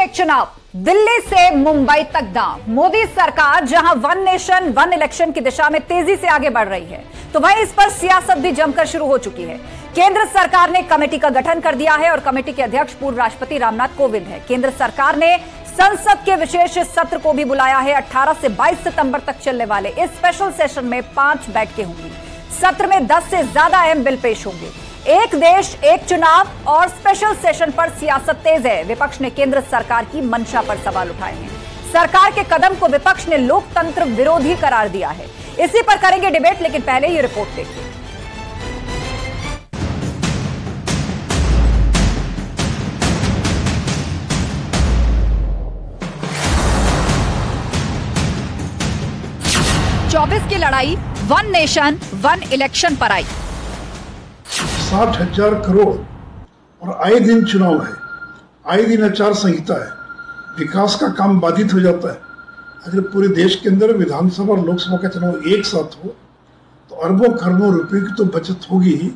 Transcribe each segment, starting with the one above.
एक चुनाव, दिल्ली से मुंबई तक दांव। मोदी सरकार जहां वन नेशन वन इलेक्शन की दिशा में तेजी से आगे बढ़ रही है, तो वहीं इस पर सियासत भी जमकर शुरू हो चुकी है। केंद्र सरकार ने कमेटी का गठन कर दिया है और कमेटी के अध्यक्ष पूर्व राष्ट्रपति रामनाथ कोविंद है। केंद्र सरकार ने संसद के विशेष सत्र को भी बुलाया है। 18 से 22 सितंबर तक चलने वाले इस स्पेशल सेशन में 5 बैठकें होंगी। सत्र में 10 से ज्यादा अहम बिल पेश होंगे। एक देश एक चुनाव और स्पेशल सेशन पर सियासत तेज है। विपक्ष ने केंद्र सरकार की मंशा पर सवाल उठाए हैं। सरकार के कदम को विपक्ष ने लोकतंत्र विरोधी करार दिया है। इसी पर करेंगे डिबेट, लेकिन पहले ये रिपोर्ट देखिए। चौबीस की लड़ाई वन नेशन वन इलेक्शन पर आई। 60,000 करोड़ और आए दिन चुनाव है, आए दिन आचार संहिता है, विकास का काम बाधित हो जाता है। अगर पूरे देश के अंदर विधानसभा और लोकसभा का चुनाव एक साथ हो तो अरबों खरबों रुपए की तो बचत होगी ही,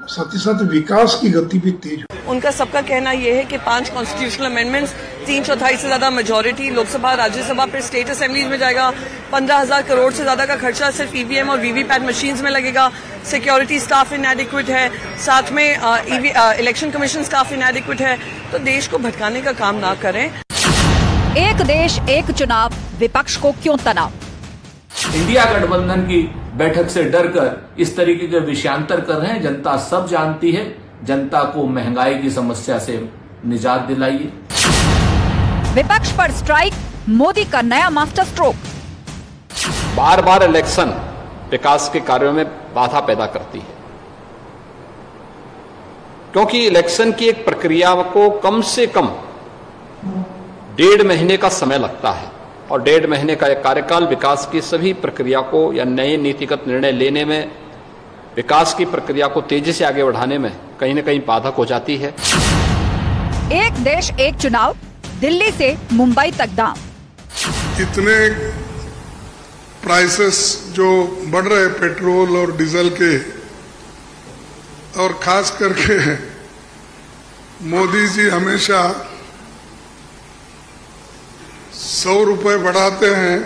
साथ ही साथ विकास की गति भी तेज हो। उनका सबका कहना यह है कि 5 कॉन्स्टिट्यूशनल अमेंडमेंट्स, 3/4 से ज्यादा मेजोरिटी लोकसभा राज्यसभा पर स्टेट असेंबलीज में जाएगा। 15,000 करोड़ से ज्यादा का खर्चा सिर्फ ईवीएम और वीवीपैट मशीन्स में लगेगा। सिक्योरिटी स्टाफ इनएडिक्वेट है, साथ में इलेक्शन कमीशन स्टाफ इनएडिक्वेट है। तो देश को भटकाने का काम ना करें। एक देश एक चुनाव, विपक्ष को क्यों तनाव? इंडिया गठबंधन की बैठक से डरकर इस तरीके के विषयांतर कर रहे हैं। जनता सब जानती है। जनता को महंगाई की समस्या से निजात दिलाइए। विपक्ष पर स्ट्राइक, मोदी का नया मास्टर स्ट्रोक। बार बार इलेक्शन विकास के कार्यों में बाधा पैदा करती है, क्योंकि इलेक्शन की एक प्रक्रिया को कम से कम 1.5 महीने का समय लगता है और 1.5 महीने का एक कार्यकाल विकास की सभी प्रक्रिया को या नए नीतिगत निर्णय लेने में, विकास की प्रक्रिया को तेजी से आगे बढ़ाने में कहीं न कहीं बाधक हो जाती है। एक देश एक चुनाव, दिल्ली से मुंबई तक दांव। इतने प्राइसेस जो बढ़ रहे पेट्रोल और डीजल के, और खास करके मोदी जी हमेशा 100 रुपए बढ़ाते हैं,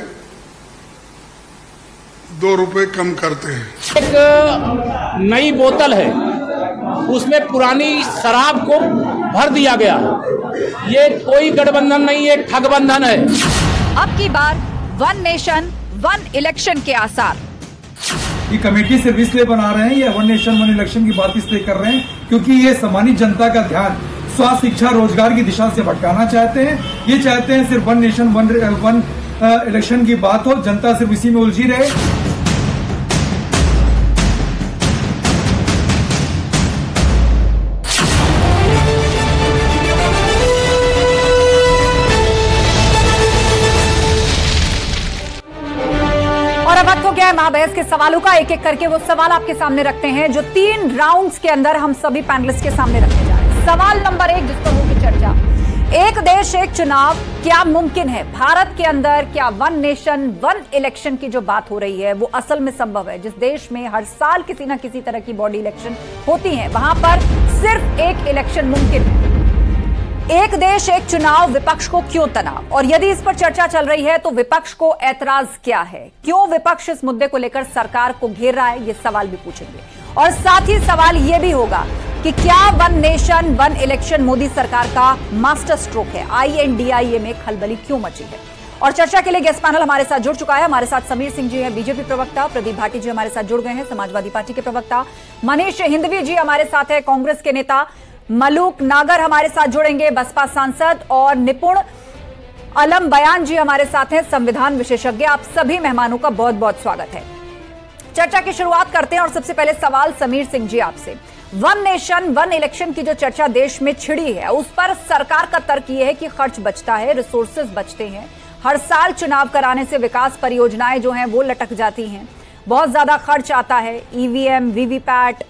2 रुपए कम करते हैं। एक नई बोतल है, उसमें पुरानी शराब को भर दिया गया। ये कोई गठबंधन नहीं, एक ठगबंधन है। अब की बार वन नेशन वन इलेक्शन के आसार। ये कमेटी से इसलिए बना रहे हैं, ये वन नेशन वन इलेक्शन की बात इसलिए कर रहे हैं क्योंकि ये सामान्य जनता का ध्यान स्वास्थ्य, शिक्षा, रोजगार की दिशा से भटकाना चाहते हैं। ये चाहते हैं सिर्फ वन नेशन वन इलेक्शन की बात हो, जनता सिर्फ इसी में उलझी रहे। और अब वक्त हो गया है महाबहस के सवालों का। एक एक करके वो सवाल आपके सामने रखते हैं जो 3 राउंड्स के अंदर हम सभी पैनलिस्ट के सामने रखने जा रहे हैं। सवाल नंबर 1 जिस पर होगी चर्चा, एक देश एक चुनाव क्या मुमकिन है? भारत के अंदर क्या वन नेशन वन इलेक्शन की जो बात हो रही है वो असल में संभव है? जिस देश में हर साल किसी ना किसी तरह की बॉडी इलेक्शन होती है, वहां पर सिर्फ एक इलेक्शन मुमकिन है। एक देश एक चुनाव, विपक्ष को क्यों तनाव? और यदि इस पर चर्चा चल रही है तो विपक्ष को ऐतराज क्या है? क्यों विपक्ष इस मुद्दे को लेकर सरकार को घेर रहा है? ये सवाल भी पूछेंगे। और साथ ही सवाल यह भी होगा कि क्या one nation one election Modi सरकार का मास्टर स्ट्रोक है? INDIA में खलबली क्यों मची है? और चर्चा के लिए गेस्ट पैनल हमारे साथ जुड़ चुका है। हमारे साथ समीर सिंह जी हैं, बीजेपी प्रवक्ता। प्रदीप भाटी जी हमारे साथ जुड़ गए हैं, समाजवादी पार्टी के प्रवक्ता। मनीष हिंदवी जी हमारे साथ है, कांग्रेस के नेता। मलूक नागर हमारे साथ जुड़ेंगे, बसपा सांसद। और निपुण अलम बयान जी हमारे साथ हैं, संविधान विशेषज्ञ। आप सभी मेहमानों का बहुत बहुत स्वागत है। चर्चा की शुरुआत करते हैं और सबसे पहले सवाल समीर सिंह जी आपसे। वन नेशन वन इलेक्शन की जो चर्चा देश में छिड़ी है, उस पर सरकार का तर्क यह है कि खर्च बचता है, रिसोर्सेज बचते हैं। हर साल चुनाव कराने से विकास परियोजनाएं जो हैं वो लटक जाती हैं, बहुत ज्यादा खर्च आता है। ईवीएम, वीवीपैट,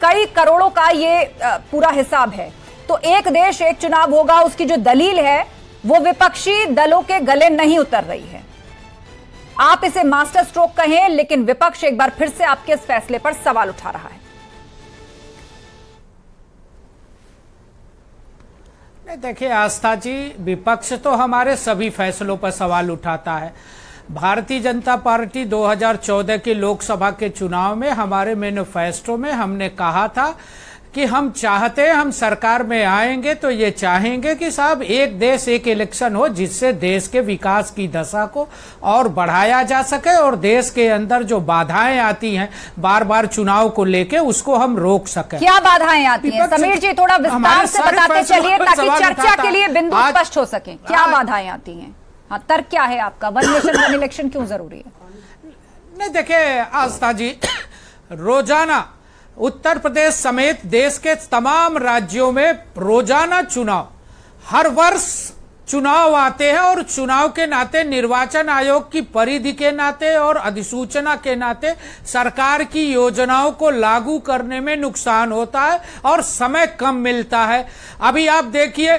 कई करोड़ों का ये पूरा हिसाब है। तो एक देश एक चुनाव होगा, उसकी जो दलील है वो विपक्षी दलों के गले नहीं उतर रही है। आप इसे मास्टर स्ट्रोक कहें, लेकिन विपक्ष एक बार फिर से आपके इस फैसले पर सवाल उठा रहा है। देखिए आस्था जी, विपक्ष तो हमारे सभी फैसलों पर सवाल उठाता है। भारतीय जनता पार्टी 2014 के लोकसभा के चुनाव में हमारे मैनिफेस्टो में हमने कहा था कि हम चाहते हैं, हम सरकार में आएंगे तो ये चाहेंगे कि साहब एक देश एक इलेक्शन हो, जिससे देश के विकास की दशा को और बढ़ाया जा सके और देश के अंदर जो बाधाएं आती हैं बार बार चुनाव को लेके, उसको हम रोक सके। क्या बाधाएं आती हैं समीर जी, थोड़ा विस्तार से बताते चलिए ताकि चर्चा के लिए बिंदु स्पष्ट हो सके। क्या बाधाएं आती हैं? हाँ, तर्क क्या है आपका? वन नेशन वन इलेक्शन क्यों जरूरी है? नहीं देखिए आस्था जी, रोजाना उत्तर प्रदेश समेत देश के तमाम राज्यों में रोजाना चुनाव, हर वर्ष चुनाव आते हैं और चुनाव के नाते, निर्वाचन आयोग की परिधि के नाते और अधिसूचना के नाते सरकार की योजनाओं को लागू करने में नुकसान होता है और समय कम मिलता है। अभी आप देखिए,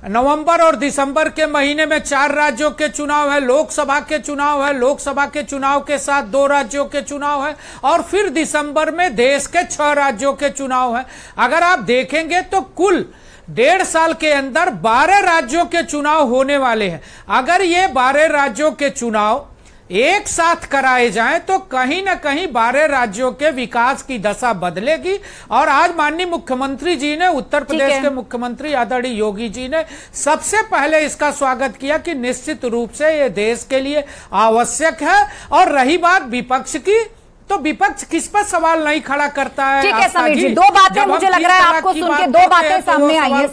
नवंबर और दिसंबर के महीने में 4 राज्यों के चुनाव है, लोकसभा के चुनाव है, लोकसभा के चुनाव के साथ 2 राज्यों के चुनाव है और फिर दिसंबर में देश के 6 राज्यों के चुनाव है। अगर आप देखेंगे तो कुल 1.5 साल के अंदर 12 राज्यों के चुनाव होने वाले हैं। अगर ये 12 राज्यों के चुनाव एक साथ कराए जाएं तो कहीं ना कहीं 12 राज्यों के विकास की दशा बदलेगी। और आज माननीय मुख्यमंत्री जी ने, उत्तर प्रदेश के मुख्यमंत्री आदरणीय योगी जी ने सबसे पहले इसका स्वागत किया कि निश्चित रूप से ये देश के लिए आवश्यक है। और रही बात विपक्ष की, तो विपक्ष किस पर सवाल नहीं खड़ा करता है? ठीक है समीर जी, 2 बातें मुझे लग रहा है आपको सुन के 2 बातें सामने आई है।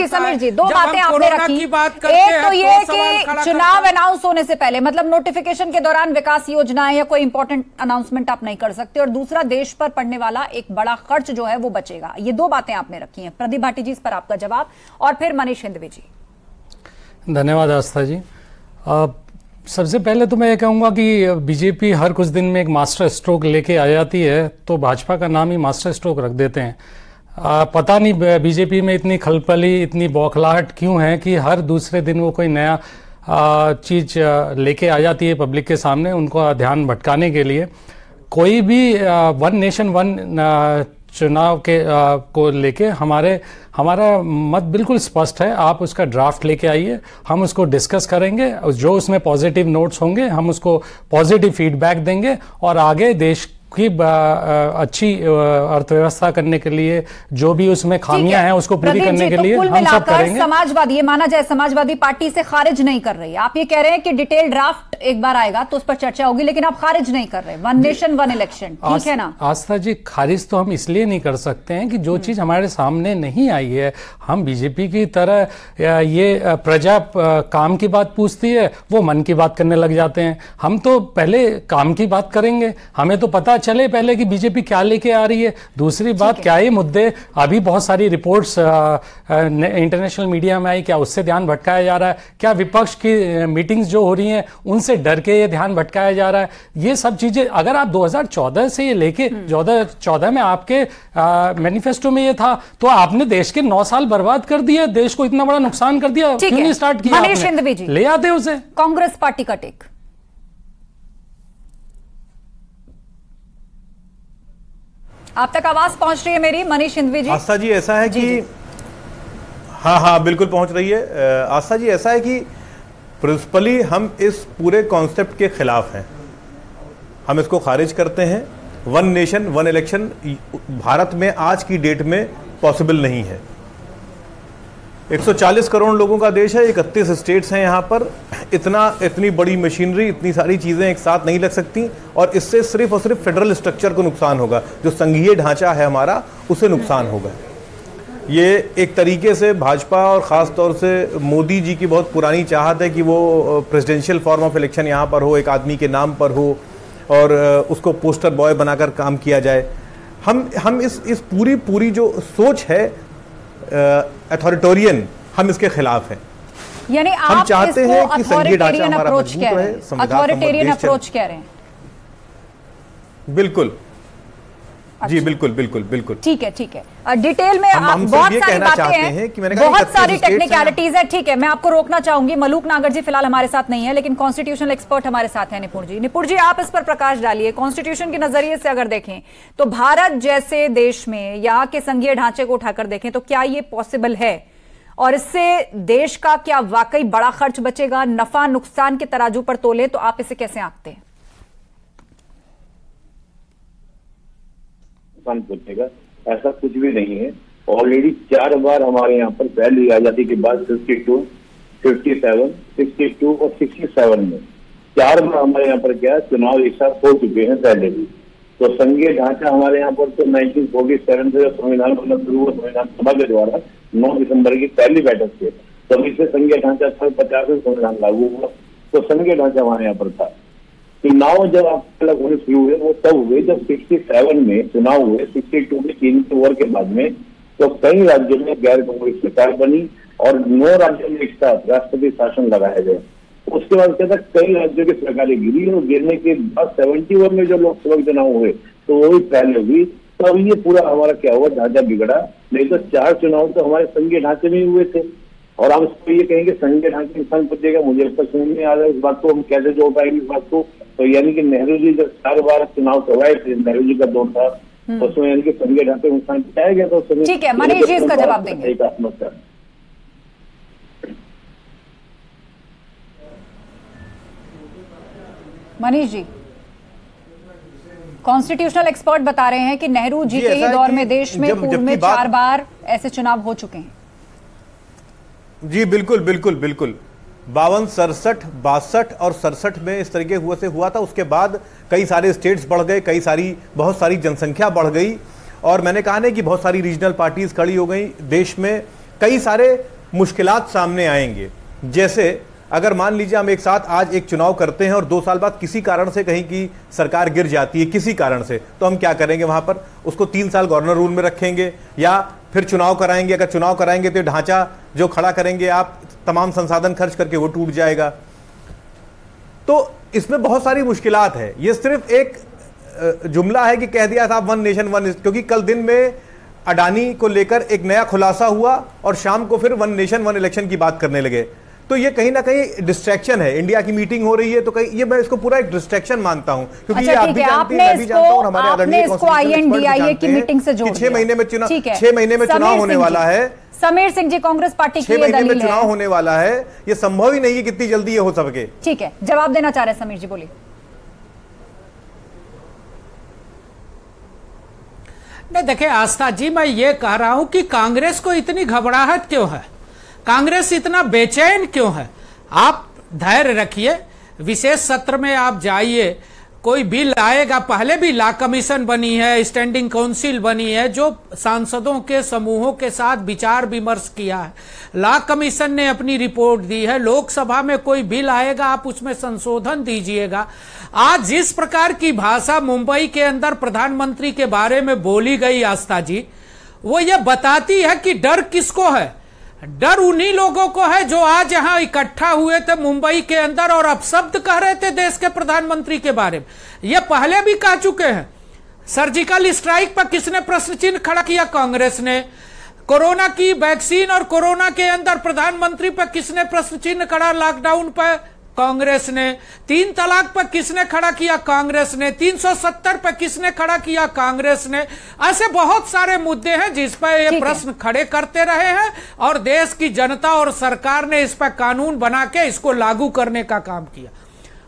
समीर जी 2 बातें आपने रखी। एक तो ये कि चुनाव अनाउंस होने से पहले, मतलब नोटिफिकेशन के दौरान विकास योजनाएं या कोई इंपॉर्टेंट अनाउंसमेंट आप नहीं कर सकते, और दूसरा देश पर पड़ने वाला एक बड़ा खर्च जो है वो बचेगा। ये 2 बातें आपने रखी हैं। प्रदीप भाटी जी, इस पर आपका जवाब, और फिर मनीष हिंदवी जी। धन्यवाद आस्था जी। सबसे पहले तो मैं ये कहूँगा कि बीजेपी हर कुछ दिन में एक मास्टर स्ट्रोक लेके आ जाती है, तो भाजपा का नाम ही मास्टर स्ट्रोक रख देते हैं। पता नहीं बीजेपी में इतनी खलबली, इतनी बौखलाहट क्यों है कि हर दूसरे दिन वो कोई नया चीज़ लेके आ जाती है पब्लिक के सामने, उनको ध्यान भटकाने के लिए। कोई भी वन नेशन वन चुनाव के को लेके हमारा मत बिल्कुल स्पष्ट है। आप उसका ड्राफ्ट लेके आइए, हम उसको डिस्कस करेंगे, जो उसमें पॉजिटिव नोट्स होंगे हम उसको पॉजिटिव फीडबैक देंगे और आगे देश की अच्छी अर्थव्यवस्था करने के लिए जो भी उसमें खामियां हैं उसको पूरी करने के लिए हम सब करेंगे। समाजवादी, ये माना जाए समाजवादी पार्टी से खारिज नहीं कर रही। आप ये कह रहे हैं कि डिटेल ड्राफ्ट एक बार आएगा तो उस पर चर्चा होगी, लेकिन आप खारिज नहीं कर रहे। वन नेशन वन इलेक्शन, ठीक है ना? आस्था जी, खारिज तो हम इसलिए नहीं कर सकते हैं कि जो चीज हमारे सामने नहीं आई है, हम बीजेपी की तरह ये प्रजा काम की बात पूछती है, वो मन की बात करने लग जाते हैं। हम तो पहले काम की बात करेंगे, हमें तो पता चले पहले कि बीजेपी क्या लेके आ रही है। दूसरी बात, क्या ये मुद्दे, अभी बहुत सारी रिपोर्ट्स इंटरनेशनल मीडिया में आई, क्या उससे ध्यान भटकाया जा रहा है? क्या विपक्ष की मीटिंग्स जो हो रही हैं उनसे डर के ये ध्यान भटकाया जा रहा है? ये सब चीजें अगर आप 2014 से ये लेके 2014 में आपके मैनिफेस्टो में ये था, तो आपने देश के 9 साल बर्बाद कर दिया, देश को इतना बड़ा नुकसान कर दिया, क्यों नहीं स्टार्ट किया आपने? ले आते उसे। कांग्रेस पार्टी का टेक। आप तक आवाज पहुंच रही है मेरी, मनीष हिंदवी जी? आस्था जी, ऐसा है कि हाँ बिल्कुल पहुंच रही है। आस्था जी, ऐसा है कि प्रिंसिपली हम इस पूरे कॉन्सेप्ट के खिलाफ हैं, हम इसको खारिज करते हैं। One nation one election Bharat में आज की डेट में पॉसिबल नहीं है। 140 करोड़ लोगों का देश है, 31 स्टेट्स हैं यहाँ पर। इतनी बड़ी मशीनरी, इतनी सारी चीज़ें एक साथ नहीं लग सकती, और इससे सिर्फ और सिर्फ फेडरल स्ट्रक्चर को नुकसान होगा, जो संघीय ढांचा है हमारा उसे नुकसान होगा। ये एक तरीके से भाजपा और ख़ास तौर से मोदी जी की बहुत पुरानी चाहत है कि वो प्रेसिडेंशियल फॉर्म ऑफ इलेक्शन यहाँ पर हो, एक आदमी के नाम पर हो और उसको पोस्टर बॉय बनाकर काम किया जाए। हम इस पूरी जो सोच है अथॉरिटेरियन, हम इसके खिलाफ हैं। यानी हम चाहते हैं कि संघीय ढांचा हमारा मजबूत रहे, अथॉरिटेरियन अप्रोच कह रहे हैं। बिल्कुल जी, बिल्कुल ठीक है। डिटेल में बहुत सारी बातें हैं, बहुत सारी टेक्निकलिटीज है। ठीक है, मैं आपको रोकना चाहूंगी। मलूक नागर जी फिलहाल हमारे साथ नहीं है, लेकिन कॉन्स्टिट्यूशनल एक्सपर्ट हमारे साथ है निपुण जी, आप इस पर प्रकाश डालिए। कॉन्स्टिट्यूशन के नजरिए से अगर देखें तो भारत जैसे देश में यहाँ के संघीय ढांचे को उठाकर देखें तो क्या ये पॉसिबल है? और इससे देश का क्या वाकई बड़ा खर्च बचेगा? नफा नुकसान के तराजू पर तोले तो आप इसे कैसे आंकते हैं? नुकसान पहुंचेगा ऐसा कुछ भी नहीं है। ऑलरेडी 4 बार हमारे यहाँ पर पहली आजादी के बाद 52, 57, 62 और 67 में 4 बार हमारे यहाँ पर क्या चुनाव एक साथ हो चुके हैं पहले भी। तो संघीय ढांचा हमारे यहाँ पर तो 1947 से संविधान बनना शुरू हुआ संविधान सभा के द्वारा 9 दिसंबर की पहली बैठक से, तभी से संघीय ढांचा 50 में संविधान लागू हुआ। तो संघीय ढांचा हमारे यहाँ पर था। चुनाव जब आपके अलग होने शुरू हुए वो तब हुए जब 67 में चुनाव हुए, 62 में 3 ओवर के बाद में, तो कई राज्यों में गैर कांग्रेस सरकार बनी और 9 राज्यों में एक साथ राष्ट्रपति शासन लगाया गया। उसके बाद क्या था, कई राज्यों की सरकारें गिरी और गिरने के बाद 71 में जो लोकसभा के चुनाव हुए तो वो भी पहले हुई। तो अब ये पूरा हमारा क्या हुआ, ढांचा बिगड़ा। नहीं तो 4 चुनाव तो हमारे संघीय ढांचे में ही हुए थे और हम इसको ये कहेंगे संघीय ढांचे नुकसान पहुंचेगा, मुझे अब तक समझ नहीं आ रहा है इस बात को, हम कैसे जोड़ पाएंगे इस बात को। तो यानी कि नेहरू जी जब 4 बार चुनाव करवाए थे, नेहरू जी का दौर था, उसमें यानी कि संघीय ढांचे नुकसान पहुंचाया गया। तो ठीक है, मनीष जी इसका जवाब देंगे। मनीष जी, कॉन्स्टिट्यूशनल एक्सपर्ट बता रहे हैं कि नेहरू जी के ही दौर में देश में पूर्व में 4 बार ऐसे चुनाव हो चुके हैं। जी बिल्कुल बिल्कुल बिल्कुल, 52, 67, 62 और 67 में इस तरीके से हुआ था। उसके बाद कई सारे स्टेट्स बढ़ गए, बहुत सारी जनसंख्या बढ़ गई और मैंने कहा ना कि बहुत सारी रीजनल पार्टीज खड़ी हो गई। देश में कई सारे मुश्किलात सामने आएंगे। जैसे अगर मान लीजिए हम एक साथ आज एक चुनाव करते हैं और 2 साल बाद किसी कारण से कहीं की सरकार गिर जाती है किसी कारण से, तो हम क्या करेंगे वहां पर? उसको 3 साल गवर्नर रूल में रखेंगे या फिर चुनाव कराएंगे। अगर चुनाव कराएंगे तो ढांचा जो खड़ा करेंगे आप तमाम संसाधन खर्च करके वो टूट जाएगा। तो इसमें बहुत सारी मुश्किलात है। ये सिर्फ एक जुमला है कि कह दिया था 1 नेशन 1, क्योंकि कल दिन में अडानी को लेकर एक नया खुलासा हुआ और शाम को फिर 1 नेशन 1 इलेक्शन की बात करने लगे। तो ये कहीं ना कहीं डिस्ट्रैक्शन है। इंडिया की मीटिंग हो रही है तो कहीं ये मैं इसको पूरा एक डिस्ट्रैक्शन मानता हूं, क्योंकि ये आप भी जानते हैं, मैं भी जानता हूं, हमारे आदरणीय INDIA की मीटिंग से जोड़ दिया। 6 महीने में चुनाव होने वाला है। समीर सिंह जी, कांग्रेस पार्टी की ये दलील है 6 महीने में चुनाव होने वाला है। ये संभव ही नहीं है कितनी जल्दी ये हो सके। ठीक है, जवाब देना चाह रहे हैं समीर जी, बोलिए। नहीं देखिए आस्था जी, मैं ये कह रहा हूं कि कांग्रेस को इतनी घबराहट क्यों है, कांग्रेस इतना बेचैन क्यों है? आप धैर्य रखिए, विशेष सत्र में आप जाइए, कोई बिल आएगा। पहले भी लॉ कमीशन बनी है, स्टैंडिंग काउंसिल बनी है जो सांसदों के समूहों के साथ विचार विमर्श किया है। लॉ कमीशन ने अपनी रिपोर्ट दी है। लोकसभा में कोई बिल आएगा, आप उसमें संशोधन दीजिएगा। आज जिस प्रकार की भाषा मुंबई के अंदर प्रधानमंत्री के बारे में बोली गई आस्था जी, वो ये बताती है कि डर किसको है। डर उन्हीं लोगों को है जो आज यहां इकट्ठा हुए थे मुंबई के अंदर और अपशब्द कह रहे थे देश के प्रधानमंत्री के बारे में। ये पहले भी कह चुके हैं। सर्जिकल स्ट्राइक पर किसने प्रश्न चिन्ह खड़ा किया? कांग्रेस ने। कोरोना की वैक्सीन और कोरोना के अंदर प्रधानमंत्री पर किसने प्रश्न चिन्ह खड़ा? लॉकडाउन पर कांग्रेस ने। 3 तलाक पर किसने खड़ा किया? कांग्रेस ने। 370 पर किसने खड़ा किया? कांग्रेस ने। ऐसे बहुत सारे मुद्दे हैं जिस पर ये प्रश्न खड़े करते रहे हैं और देश की जनता और सरकार ने इस पर कानून बना के इसको लागू करने का काम किया।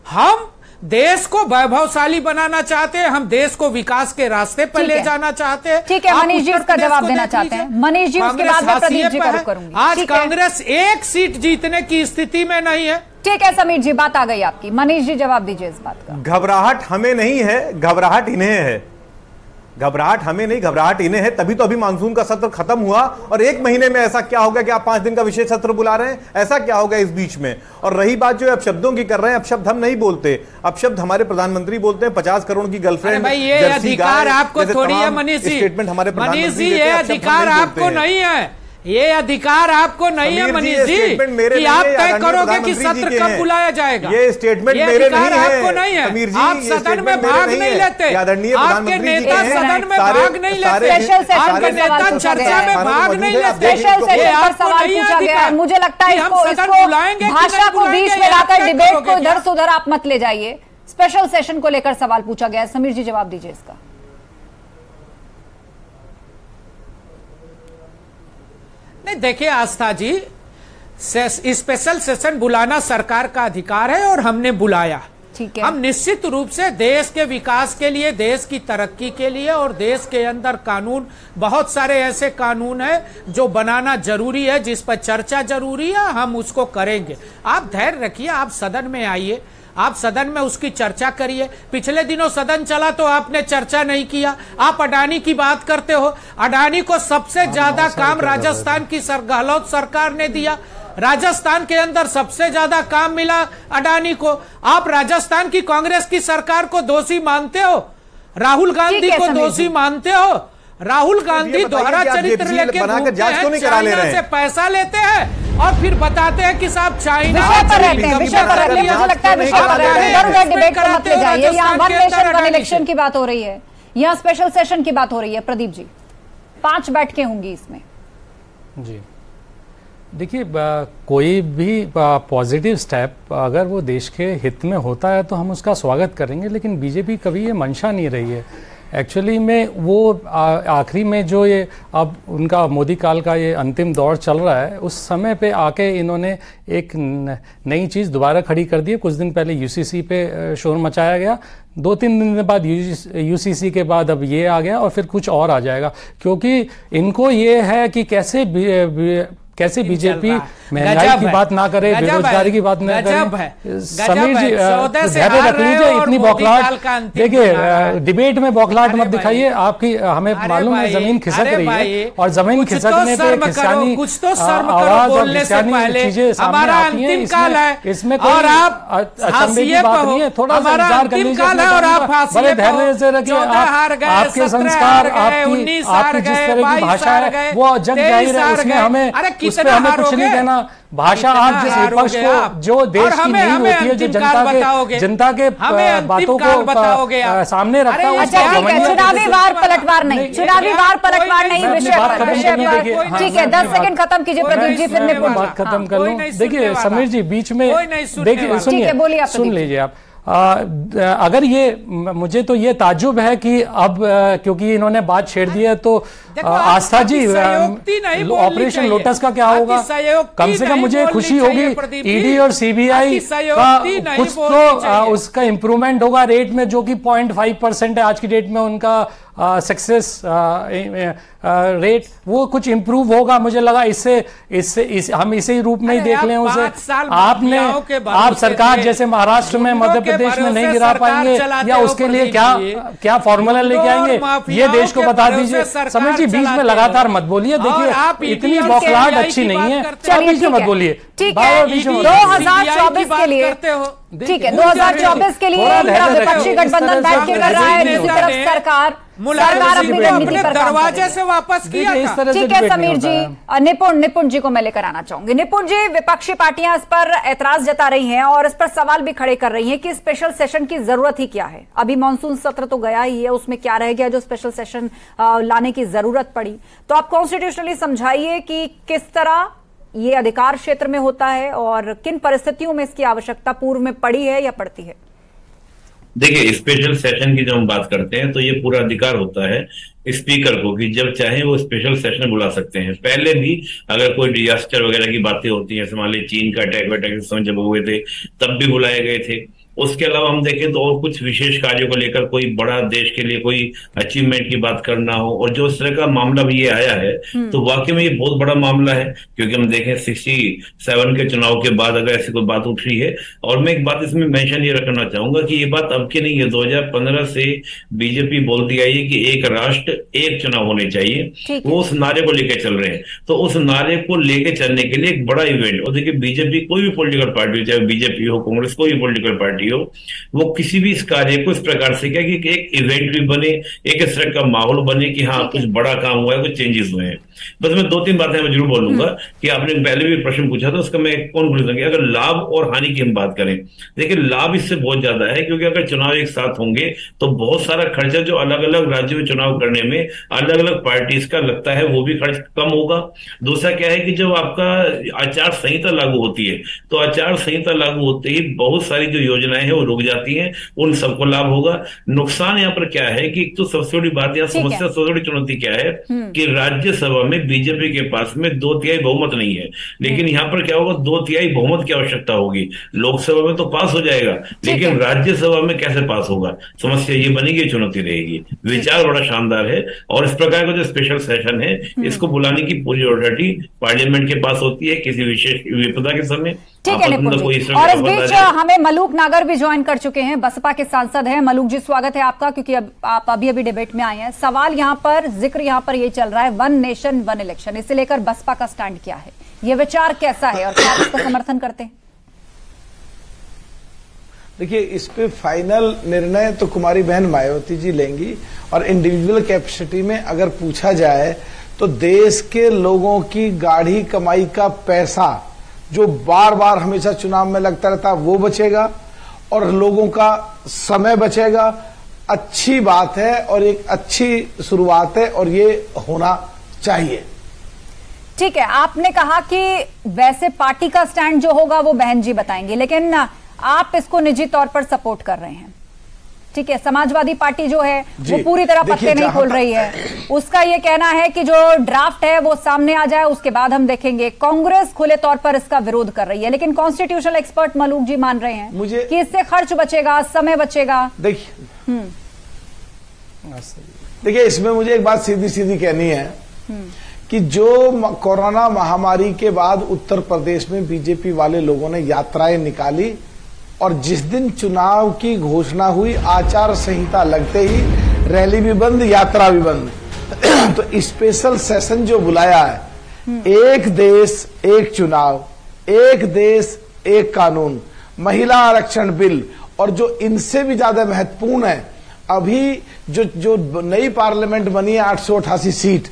हम देश को वैभवशाली बनाना चाहते हैं, हम देश को विकास के रास्ते पर ले जाना चाहते हैं। ठीक है, मनीष जी उसका जवाब देना चाहते हैं। मनीष जी, उसके बाद मैं प्रदीप जी को करूंगी। आज कांग्रेस 1 सीट जीतने की स्थिति में नहीं है। ठीक है समीर जी, बात आ गई आपकी। मनीष जी जवाब दीजिए इस बात का। घबराहट हमें नहीं है, घबराहट इन्हें है। घबराहट हमें नहीं, घबराहट इन्हें है। तभी तो अभी मानसून का सत्र खत्म हुआ और 1 महीने में ऐसा क्या हो गया कि आप 5 दिन का विशेष सत्र बुला रहे हैं? ऐसा क्या हो गया इस बीच में? और रही बात जो अपशब्दों की कर रहे हैं, अपशब्द हम नहीं बोलते, अपशब्द हमारे प्रधानमंत्री बोलते हैं। 50 करोड़ की गर्लफ्रेंड, भाई ये अधिकार आपको थोड़ी है मनीष जी। स्टेटमेंट हमारे मनीष जी, ये अधिकार आपको नहीं है, ये अधिकार आपको नहीं है मनीष जी कि आप तय करोगे कि सत्र कब बुलाया जाएगा। ये स्टेटमेंट मेरे आपको नहीं है। आप सदन में भाग नहीं लेते, आपके नेता सदन में भाग नहीं लेते, आपके नेता चर्चा में भाग नहीं लेते। सवाल पूछा गया है, मुझे लगता है इसको भाषा को बीच में लाकर डिबेट को इधर से उधर आप मत ले जाइए। स्पेशल सेशन को लेकर सवाल पूछा गया है, समीर जी जवाब दीजिए इसका। नहीं नहीं देखिए आस्था जी, स्पेशल सेशन बुलाना सरकार का अधिकार है और हमने बुलाया। ठीक है। हम निश्चित रूप से देश के विकास के लिए, देश की तरक्की के लिए, और देश के अंदर कानून, बहुत सारे ऐसे कानून हैं जो बनाना जरूरी है, जिस पर चर्चा जरूरी है, हम उसको करेंगे। आप धैर्य रखिए, आप सदन में आइए, आप सदन में उसकी चर्चा करिए। पिछले दिनों सदन चला तो आपने चर्चा नहीं किया। आप अडानी की बात करते हो। अडानी को सबसे ज्यादा काम राजस्थान की गहलोत सरकार ने दिया। राजस्थान के अंदर सबसे ज्यादा काम मिला अडानी को। आप राजस्थान की कांग्रेस की सरकार को दोषी मानते हो, राहुल गांधी को दोषी मानते हो। राहुल गांधी दोहरा चरित्र लेके चाइना से पैसा लेते हैं और फिर बताते हैं कि साहब चाइना इलेक्शन की बात हो रही है, यहाँ स्पेशल सेशन की बात हो रही है। प्रदीप जी, 5 बैठकें होंगी इसमें। जी देखिए, कोई भी पॉजिटिव स्टेप अगर वो देश के हित में होता है तो हम उसका स्वागत करेंगे, लेकिन बीजेपी कभी ये मंशा नहीं रही है। एक्चुअली में वो आखिरी में जो ये अब उनका मोदी काल का ये अंतिम दौर चल रहा है, उस समय पे आके इन्होंने एक नई चीज़ दोबारा खड़ी कर दी है। कुछ दिन पहले यूसीसी पे शोर मचाया गया, 2-3 दिन बाद यूसीसी के बाद अब ये आ गया और फिर कुछ और आ जाएगा, क्योंकि इनको ये है कि कैसे बीजेपी महंगाई की बात ना करे, बेरोजगारी की बात ना करे। समीर जी धैर्य रख लीजिए, इतनी बौखलाहट देखिए, डिबेट में बौखलाहट मत दिखाइए। आपकी हमें मालूम है जमीन खिसक रही है, और जमीन खिसकने पे खिसानी आवाज और खिसानी चीजें सामने आती हैं। इसमें कोई अचंभे की बात नहीं है। थोड़ा सा विचार कर लीजिए, बड़े धैर्य से रखिए। आपके संस्कार, आपकी जिस तरह की भाषा है वो जग जाहिर है, उसमें हमें उस पर हमें कुछ नहीं कहना। भाषा आप जिस विपक्ष को, जो देश की नहीं होती है, जो जनता के बातों को सामने रखता है, चुनावी वार पलटवार नहीं, चुनावी वार पलटवार नहीं, विषय पर। ठीक है, 10 सेकंड खत्म कीजिए प्रदीप जी, फिर बात खत्म कर लूं। देखिए समीर जी, बीच में देखिए, सुनिए, सुन लीजिए आप। अगर ये, मुझे तो ये ताज्जुब है कि अब क्योंकि इन्होंने बात छेड़ दी है तो आस्था जी, ऑपरेशन लोटस का क्या होगा? कम से कम मुझे खुशी होगी, ईडी और सीबीआई का कुछ तो उसका इंप्रूवमेंट होगा रेट में, जो कि 0.5% है आज की डेट में उनका सक्सेस रेट, वो कुछ इंप्रूव होगा। मुझे लगा इससे हम इसे ही रूप में ही देख लें उसे। आप सरकार जैसे महाराष्ट्र में, मध्य प्रदेश में नहीं गिरा पाएंगे, या उसके लिए क्या फॉर्मूला लेके आएंगे, ये देश को बता दीजिए। समझ जी, बीच में लगातार मत बोलिए। देखिए इतनी बौखलाहट अच्छी नहीं है, बीच में मत बोलिए। ठीक है, 2024 के लिए, ठीक है, 2024 के लिए विपक्षी गठबंधन बैठ के कर रहा है, दूसरी तरफ सरकार अपनी रणनीति पर दरवाजे से वापस किया। इस तरह ठीक है समीर जी, निपुण जी को मैं लेकर आना चाहूंगी। निपुण जी, विपक्षी पार्टियां इस पर एतराज जता रही हैं और इस पर सवाल भी खड़े कर रही हैं कि स्पेशल सेशन की जरूरत ही क्या है। अभी मॉनसून सत्र तो गया ही है, उसमें क्या रह गया जो स्पेशल सेशन लाने की जरूरत पड़ी? तो आप कॉन्स्टिट्यूशनली समझाइए कि किस तरह ये अधिकार क्षेत्र में होता है और किन परिस्थितियों में इसकी आवश्यकता पूर्व में पड़ी है या पड़ती है। देखिए, स्पेशल सेशन की जब हम बात करते हैं तो ये पूरा अधिकार होता है स्पीकर को कि जब चाहे वो स्पेशल सेशन बुला सकते हैं। पहले भी अगर कोई डिजास्टर वगैरह की बातें होती हैं, मान लीजिए चीन का अटैक जब हुए थे तब भी बुलाए गए थे। उसके अलावा हम देखें तो और कुछ विशेष कार्यों को लेकर, कोई बड़ा देश के लिए कोई अचीवमेंट की बात करना हो, और जो इस तरह का मामला भी ये आया है तो वाकई में ये बहुत बड़ा मामला है। क्योंकि हम देखें 67 के चुनाव के बाद अगर ऐसी कोई बात उठ रही है, और मैं एक बात इसमें मेंशन ये रखना चाहूंगा कि ये बात अब की नहीं है, 2015 से बीजेपी बोलती आई है कि एक राष्ट्र एक चुनाव होने चाहिए। वो उस नारे को लेकर चल रहे हैं, तो उस नारे को लेकर चलने के लिए एक बड़ा इवेंट, और देखिए बीजेपी कोई भी पॉलिटिकल पार्टी हो, चाहे बीजेपी हो, कांग्रेस, कोई भी पॉलिटिकल पार्टी हो, वो किसी भी इस कार्य को इस प्रकार से क्या कि एक इवेंट भी बने, एक इस तरह का माहौल बने कि हाँ कुछ बड़ा काम हुआ है, कुछ चेंजेस हुए हैं। बस मैं 2-3 बातें मैं जरूर बोलूंगा कि आपने पहले भी प्रश्न पूछा था, उसका मैं कंक्लूजन किया। अगर लाभ और हानि की हम बात करें, देखिए लाभ इससे बहुत ज्यादा है, क्योंकि अगर चुनाव एक साथ होंगे तो बहुत सारा खर्चा जो अलग अलग राज्यों में चुनाव करने में अलग अलग पार्टीज का लगता है वो भी खर्च कम होगा। दूसरा क्या है कि जब आपका आचार संहिता लागू होती है तो आचार संहिता लागू होते ही बहुत सारी जो योजना योजनाएं हैं वो रुक जाती हैं, उन सबको लाभ होगा। नुकसान यहाँ पर क्या है कि एक तो सबसे बड़ी बात या समस्या, सबसे बड़ी चुनौती क्या है कि राज्यसभा में बीजेपी के पास में 2/3 बहुमत नहीं है, लेकिन यहाँ पर क्या होगा, 2/3 बहुमत की आवश्यकता होगी। लोकसभा में तो पास हो जाएगा, लेकिन राज्यसभा में कैसे पास होगा, समस्या ये बनेगी, चुनौती रहेगी। विचार बड़ा शानदार है और इस प्रकार का जो स्पेशल सेशन है इसको बुलाने की पूरी अथॉरिटी पार्लियामेंट के पास होती है किसी विशेष विपदा के समय। ठीक है निपुण जी, और इस बीच हमें मलूक नागर भी ज्वाइन कर चुके हैं, बसपा के सांसद हैं। मलूक जी स्वागत है आपका, क्योंकि अब आप अभी डिबेट में आए हैं। सवाल यहाँ पर, जिक्र यहाँ पर ये चल रहा है 1 नेशन 1 इलेक्शन, इसे लेकर बसपा का स्टैंड क्या है, ये विचार कैसा है और क्या आप इसका समर्थन करते हैं? देखिए, इस पे फाइनल निर्णय तो कुमारी बहन मायावती जी लेंगी, और इंडिविजुअल कैपेसिटी में अगर पूछा जाए तो देश के लोगों की गाढ़ी कमाई का पैसा जो बार बार हमेशा चुनाव में लगता रहता है वो बचेगा और लोगों का समय बचेगा। अच्छी बात है और एक अच्छी शुरुआत है और ये होना चाहिए। ठीक है, आपने कहा कि वैसे पार्टी का स्टैंड जो होगा वो बहन जी बताएंगे, लेकिन आप इसको निजी तौर पर सपोर्ट कर रहे हैं। ठीक है, समाजवादी पार्टी जो है वो पूरी तरह पत्ते नहीं खोल रही है, उसका ये कहना है कि जो ड्राफ्ट है वो सामने आ जाए उसके बाद हम देखेंगे। कांग्रेस खुले तौर पर इसका विरोध कर रही है, लेकिन कॉन्स्टिट्यूशनल एक्सपर्ट मलूक जी मान रहे हैं कि इससे खर्च बचेगा, समय बचेगा। देखिए, इसमें मुझे एक बात सीधी सीधी कहनी है कि जो कोरोना महामारी के बाद उत्तर प्रदेश में बीजेपी वाले लोगों ने यात्राएं निकाली और जिस दिन चुनाव की घोषणा हुई आचार संहिता लगते ही रैली भी बंद, यात्रा भी बंद। तो स्पेशल सेशन जो बुलाया है, एक देश एक चुनाव, एक देश एक कानून, महिला आरक्षण बिल, और जो इनसे भी ज्यादा महत्वपूर्ण है, अभी जो नई पार्लियामेंट बनी है 888 सीट,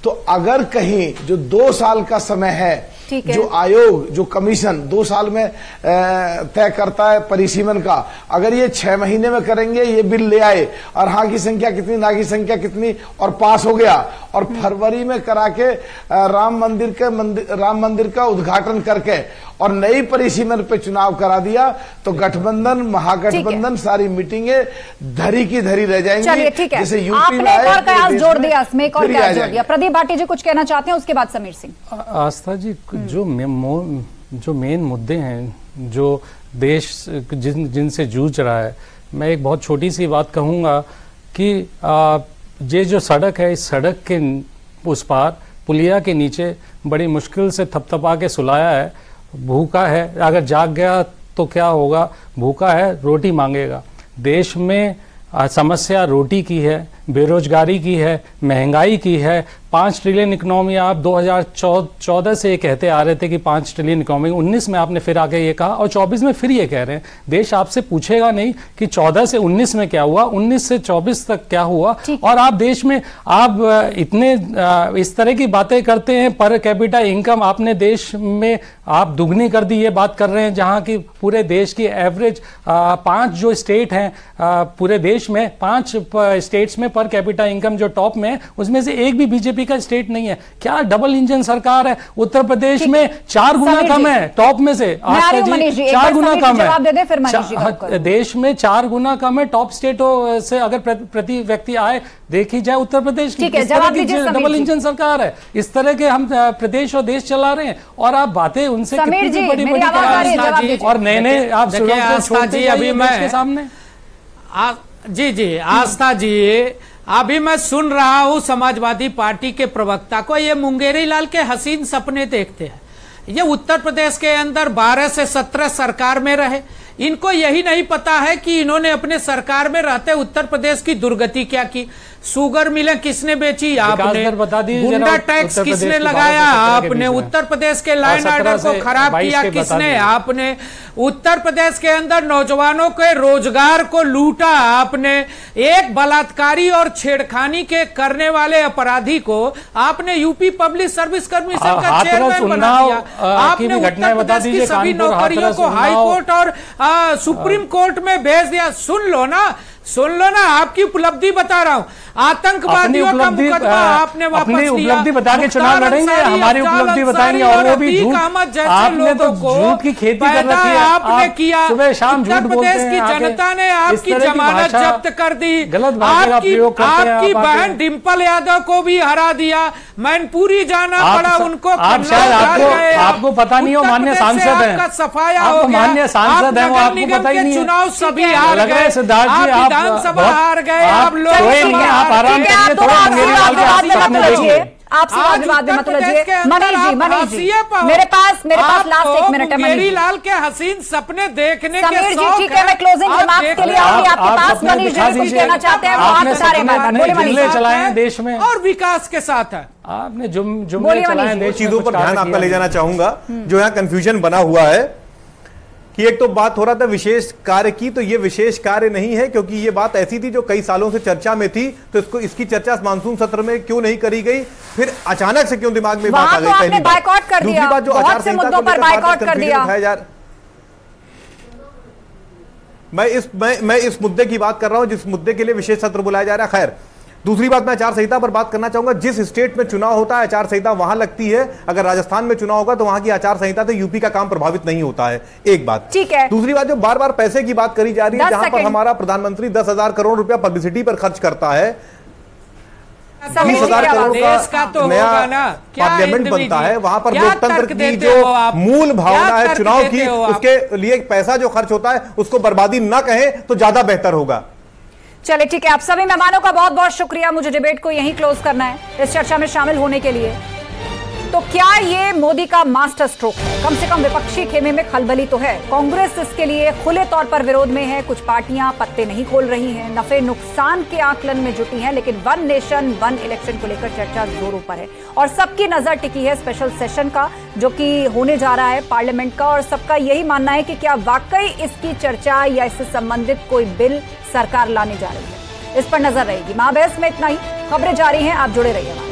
तो अगर कहीं जो 2 साल का समय है, जो आयोग, जो कमीशन 2 साल में तय करता है परिसीमन का, अगर ये 6 महीने में करेंगे, ये बिल ले आए और हाँ की संख्या कितनी, ना की संख्या कितनी, और पास हो गया, और फरवरी में करा के राम मंदिर का उद्घाटन करके और नई परिसीमन पे चुनाव करा दिया, तो गठबंधन, महागठबंधन सारी मीटिंगें धरी की धरी रह जाएंगी। जैसे यूपी में एक और कयास जोड़ दिया, इसमें एक और कयास जोड़ दिया। प्रदीप भाटी जी कुछ कहना चाहते हैं, उसके बाद समीर सिंह। आस्था जी, जो मेन मुद्दे हैं जो देश जिनसे जूझ रहा है, मैं एक बहुत छोटी सी बात कहूंगा कि ये जो सड़क है, इस सड़क के उस पार पुलिया के नीचे बड़ी मुश्किल से थपथपा के सुलाया है, भूखा है, अगर जाग गया तो क्या होगा, भूखा है रोटी मांगेगा। देश में समस्या रोटी की है, बेरोजगारी की है, महंगाई की है। 5 ट्रिलियन इकोनॉमी आप 2014 से ये कहते आ रहे थे कि 5 ट्रिलियन इकोनॉमी, 19 में आपने फिर आके ये कहा और 24 में फिर ये कह रहे हैं। देश आपसे पूछेगा नहीं कि 14 से 19 में क्या हुआ, 19 से 24 तक क्या हुआ, और आप देश में आप इतने इस तरह की बातें करते हैं। पर कैपिटा इनकम आपने देश में आप दुगनी कर दी, ये बात कर रहे हैं, जहां की पूरे देश की एवरेज 5 जो स्टेट हैं पूरे देश में, 5 स्टेट्स में पर कैपिटा इनकम जो टॉप में है, उसमें से एक भी बीजेपी का स्टेट नहीं है। क्या डबल इंजन सरकार है। उत्तर प्रदेश में 4 गुना कम है टॉप में से, आज जी 4 गुना कम है। देश में 4 गुना कम है टॉप स्टेटों से। अगर प्रति व्यक्ति आय देखी जाए उत्तर प्रदेश की, डबल इंजन सरकार है। इस तरह के हम प्रदेश और देश चला रहे हैं, और आप बातें उनसे कितनी बड़ी बड़ी और नए आप अभी मैं सामने जी आस्था जी, अभी मैं सुन रहा हूं समाजवादी पार्टी के प्रवक्ता को, ये मुंगेरी लाल के हसीन सपने देखते हैं। ये उत्तर प्रदेश के अंदर 12 से 17 सरकार में रहे, इनको यही नहीं पता है कि इन्होंने अपने सरकार में रहते उत्तर प्रदेश की दुर्गति क्या की। शुगर मिलें किसने बेची आपने, गुंडा टैक्स किसने लगाया आपने, उत्तर प्रदेश के लाइन ऑर्डर को खराब किया किसने आपने, उत्तर प्रदेश के अंदर नौजवानों के रोजगार को लूटा आपने, एक बलात्कारी और छेड़खानी के करने वाले अपराधी को आपने यूपी पब्लिक सर्विस कमीशन का चेयरमैन बना दिया, आपने उत्तर प्रदेश की सभी नौकरियों को हाई कोर्ट और सुप्रीम कोर्ट में भेज दिया। सुन लो ना, सुन लो ना, आपकी उपलब्धि बता रहा हूँ। आतंकवादियों का मुकदमा आपने वापस लिया, उपलब्धि बता के चुनाव लड़ेंगे, हमारी उपलब्धि बताएंगे और वो भी झूठ। आपने तो झूठ की खेती कर रखी है, आपने किया। सुबह शाम झूठ बोलते हैं। की जनता ने आपकी जमानत जब्त कर दी, गलत भाषा का प्रयोग करते हैं। आपकी बहन डिंपल यादव को भी हरा दिया, मैनपुरी जाना पड़ा उनको। आप शायद आपको पता नहीं हो, माननीय सांसद है, सफाया आपको माननीय सांसद है, वो आपको पता ही नहीं है। चुनाव सभी हार गए, सिद्धार्थ जी, आप विधानसभा हार गए, आप लोग आप आराम करिए, थोड़ा आप सवाल विवाद में मत उलझिए। मनीष जी, मेरे पास लास्ट 1 मिनट है। मेरी लाल के हसीन सपने देखने के समीर जी, ठीक है, मैं क्लोजिंग रिमार्क्स के लिए आऊंगी आपके पास। मनीष जी कुछ कहना चाहते हैं, आप बता रहे हैं। जुमले चलाए हैं देश में और विकास के साथ है, आपने जुमले चलाए हैं देश में। चीजों पर ध्यान आपका ले जाना चाहूंगा। जो यहाँ कंफ्यूजन बना हुआ है कि एक तो बात हो रहा था विशेष कार्य की, तो ये विशेष कार्य नहीं है, क्योंकि ये बात ऐसी थी जो कई सालों से चर्चा में थी। तो इसकी चर्चा मानसून सत्र में क्यों नहीं करी गई, फिर अचानक से क्यों दिमाग में बात आ गई? पहली बाइकआउट कर दिया, दूसरी बात जो आचार संहिता को लेकर बाइकआउट कर दिया। मैं इस मुद्दे की बात कर रहा हूं जिस मुद्दे के लिए विशेष सत्र बुलाया जा रहा है। खैर, दूसरी बात मैं आचार संहिता पर बात करना चाहूंगा। जिस स्टेट में चुनाव होता है आचार संहिता वहां लगती है। अगर राजस्थान में चुनाव होगा तो वहां की आचार संहिता तो यूपी का काम प्रभावित नहीं होता है। एक बात ठीक है। दूसरी बात, जो बार बार पैसे की बात करी जा रही है, जहां पर हमारा प्रधानमंत्री 10,000 करोड़ रुपया पब्लिसिटी पर खर्च करता है, 20,000 करोड़ का तो नया पार्लियामेंट बनता है, वहां पर लोकतंत्र की जो मूल भावना है चुनाव की, उसके लिए पैसा जो खर्च होता है उसको बर्बादी ना कहें तो ज्यादा बेहतर होगा। चलिए ठीक है, आप सभी मेहमानों का बहुत बहुत शुक्रिया। मुझे डिबेट को यहीं क्लोज करना है इस चर्चा में शामिल होने के लिए। तो क्या ये मोदी का मास्टर स्ट्रोक है? कम से कम विपक्षी खेमे में खलबली तो है। कांग्रेस इसके लिए खुले तौर पर विरोध में है। कुछ पार्टियां पत्ते नहीं खोल रही हैं, नफे नुकसान के आकलन में जुटी हैं, लेकिन वन नेशन वन इलेक्शन को लेकर चर्चा जोरों पर है और सबकी नजर टिकी है स्पेशल सेशन का जो कि होने जा रहा है पार्लियामेंट का। और सबका यही मानना है कि क्या वाकई इसकी चर्चा या इससे संबंधित कोई बिल सरकार लाने जा रही है, इस पर नजर रहेगी। महाबहस में इतना ही, खबरें जारी हैं, आप जुड़े रहिए।